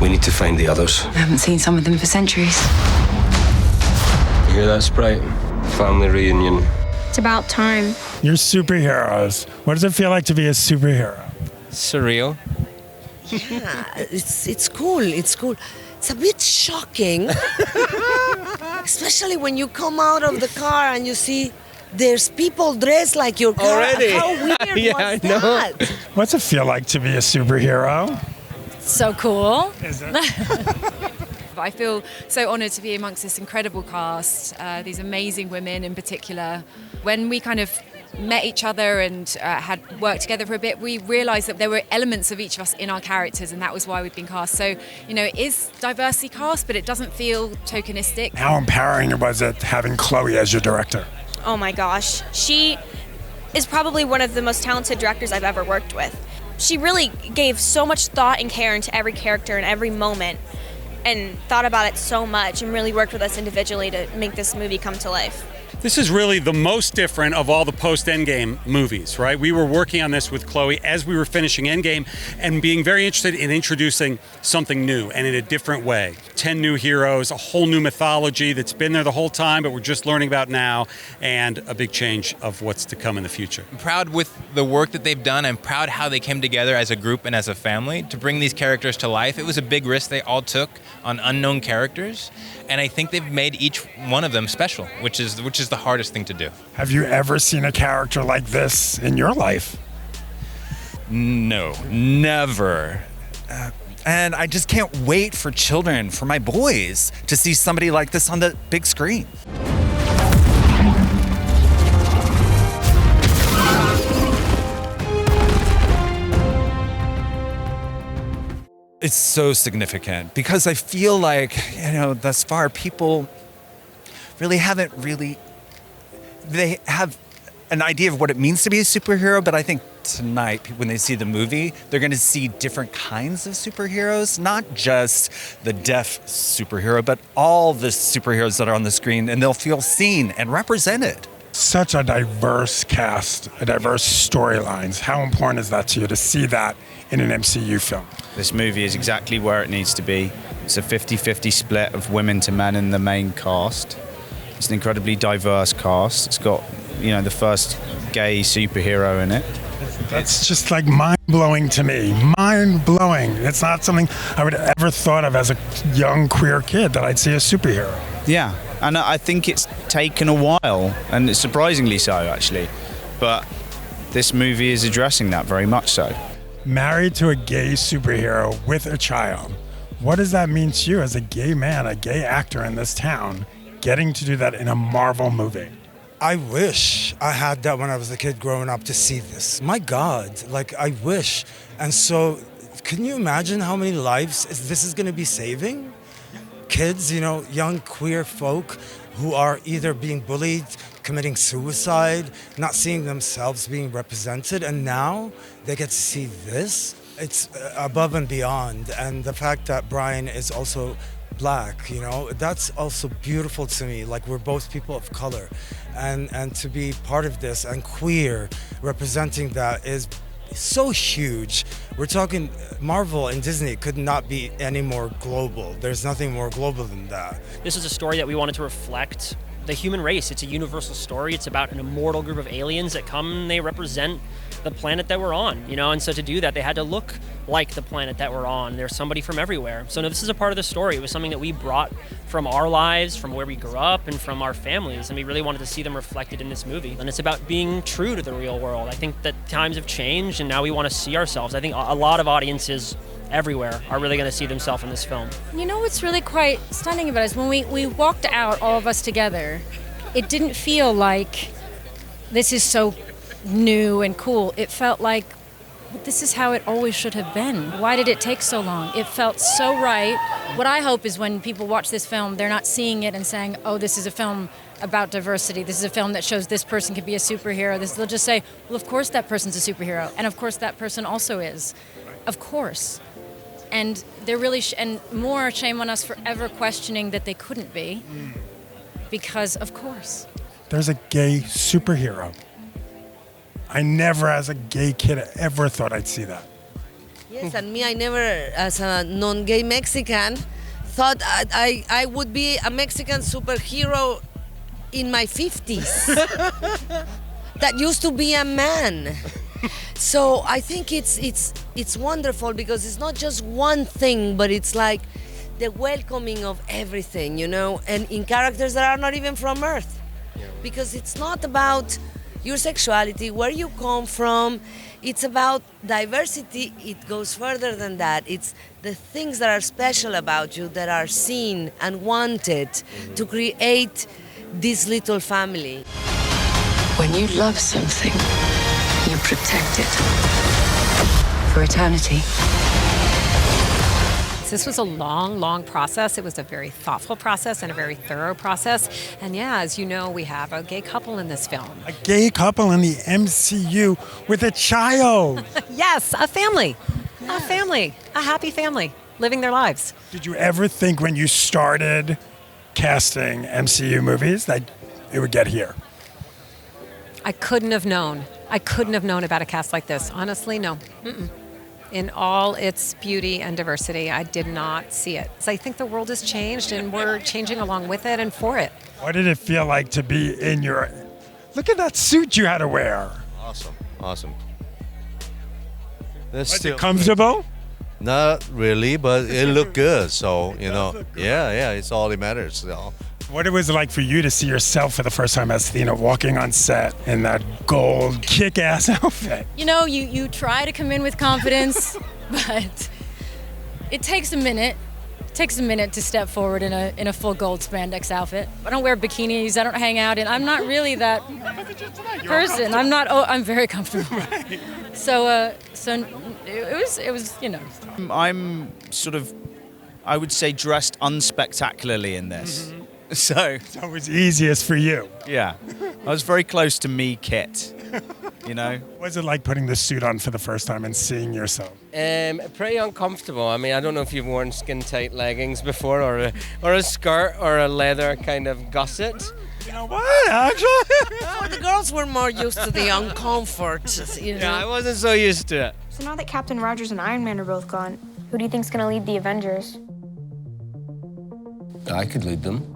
We need to find the others. I haven't seen some of them for centuries. You hear that, Sprite? Family reunion. It's about time. You're superheroes. What does it feel like to be a superhero? Surreal. Yeah, it's cool. It's cool. It's a bit shocking, especially when you come out of the car and you see there's people dressed like your car. Already? How weird Yeah, was I know. that? What's it feel like to be a superhero? So cool. Is it? I feel so honoured to be amongst this incredible cast, these amazing women in particular. When we kind of met each other and had worked together for a bit, we realised that there were elements of each of us in our characters, and that was why we've been cast. So, you know, it is diversity cast, but it doesn't feel tokenistic. How empowering was it having Chloe as your director? Oh my gosh. She is probably one of the most talented directors I've ever worked with. She really gave so much thought and care into every character and every moment, and thought about it so much and really worked with us individually to make this movie come to life. This is really the most different of all the post-Endgame movies, right? We were working on this with Chloe as we were finishing Endgame and being very interested in introducing something new and in a different way. 10 new heroes, a whole new mythology that's been there the whole time, but we're just learning about now, and a big change of what's to come in the future. I'm proud with the work that they've done. I'm proud how they came together as a group and as a family to bring these characters to life. It was a big risk they all took on unknown characters, and I think they've made each one of them special, which is the hardest thing to do. Have you ever seen a character like this in your life? No, never. And I just can't wait for children, for my boys, to see somebody like this on the big screen. It's so significant because I feel like, thus far people really haven't they have an idea of what it means to be a superhero, but I think tonight, when they see the movie, they're going to see different kinds of superheroes, not just the deaf superhero, but all the superheroes that are on the screen, and they'll feel seen and represented. Such a diverse cast, a diverse storylines. How important is that to you to see that in an MCU film? This movie is exactly where it needs to be. It's a 50-50 split of women to men in the main cast. It's an incredibly diverse cast. It's got, the first gay superhero in it. That's just like mind-blowing to me. Mind-blowing. It's not something I would have ever thought of as a young queer kid that I'd see a superhero. Yeah, and I think it's taken a while, and it's surprisingly so, actually. But this movie is addressing that very much so. Married to a gay superhero with a child. What does that mean to you as a gay man, a gay actor in this town, getting to do that in a Marvel movie? I wish I had that when I was a kid growing up to see this. My God, I wish. And so, can you imagine how many lives this is going to be saving? Kids, young queer folk who are either being bullied, committing suicide, not seeing themselves being represented, and now they get to see this. It's above and beyond. And the fact that Brian is also Black, that's also beautiful to me. Like, we're both people of color, and to be part of this and queer representing that is so huge. We're talking Marvel and Disney could not be any more global. There's nothing more global than that. This is a story that we wanted to reflect the human race. It's a universal story. It's about an immortal group of aliens that come and they represent the planet that we're on, and so to do that, they had to look like the planet that we're on. There's somebody from everywhere. So no, this is a part of the story. It was something that we brought from our lives, from where we grew up, and from our families, and we really wanted to see them reflected in this movie. And it's about being true to the real world. I think that times have changed, and now we want to see ourselves. I think a lot of audiences everywhere are really going to see themselves in this film. What's really quite stunning about it is when we walked out, all of us together, it didn't feel like this is so new and cool. It felt like this is how it always should have been. Why did it take so long? It felt so right. What I hope is when people watch this film, they're not seeing it and saying, oh, this is a film about diversity. This is a film that shows this person could be a superhero. They'll just say, well, of course that person's a superhero. And of course that person also is. Of course. And they're really, and more shame on us for ever questioning that they couldn't be. Because of course. There's a gay superhero. I never, as a gay kid, ever thought I'd see that. Yes, and me, I never, as a non-gay Mexican, thought I would be a Mexican superhero in my 50s. That used to be a man. So I think it's wonderful because it's not just one thing, but it's like the welcoming of everything, you know, and in characters that are not even from Earth. Because it's not about your sexuality, where you come from. It's about diversity. It goes further than that. It's the things that are special about you that are seen and wanted to create this little family. When you love something, you protect it for eternity. This was a long, long process. It was a very thoughtful process and a very thorough process. And yeah, as you know, we have a gay couple in this film. A gay couple in the MCU with a child. Yes, a family. A family. A happy family living their lives. Did you ever think when you started casting MCU movies that it would get here? I couldn't have known. I couldn't have known about a cast like this. Honestly, no. Mm-mm. In all its beauty and diversity, I did not see it. So I think the world has changed and we're changing along with it and for it. What did it feel like to be in your... Look at that suit you had to wear. Awesome. Was it comfortable? Not really, but it looked good. So, you know, yeah, it's all that matters. So. What it was like for you to see yourself for the first time as Thena walking on set in that gold kick-ass outfit? You know, you try to come in with confidence, but it takes a minute. It takes a minute to step forward in a full gold spandex outfit. I don't wear bikinis. I don't hang out, and I'm not really that person. I'm very comfortable. So it was, you know. I'm sort of, I would say, dressed unspectacularly in this. Mm-hmm. So it was easiest for you. Yeah. I was very close to me kit, you know? What was it like putting the suit on for the first time and seeing yourself? Pretty uncomfortable. I mean, I don't know if you've worn skin-tight leggings before or a skirt or a leather kind of gusset. You know what, actually? No, the girls were more used to the uncomfort, you know? Yeah, I wasn't so used to it. So now that Captain Rogers and Iron Man are both gone, who do you think's gonna lead the Avengers? I could lead them.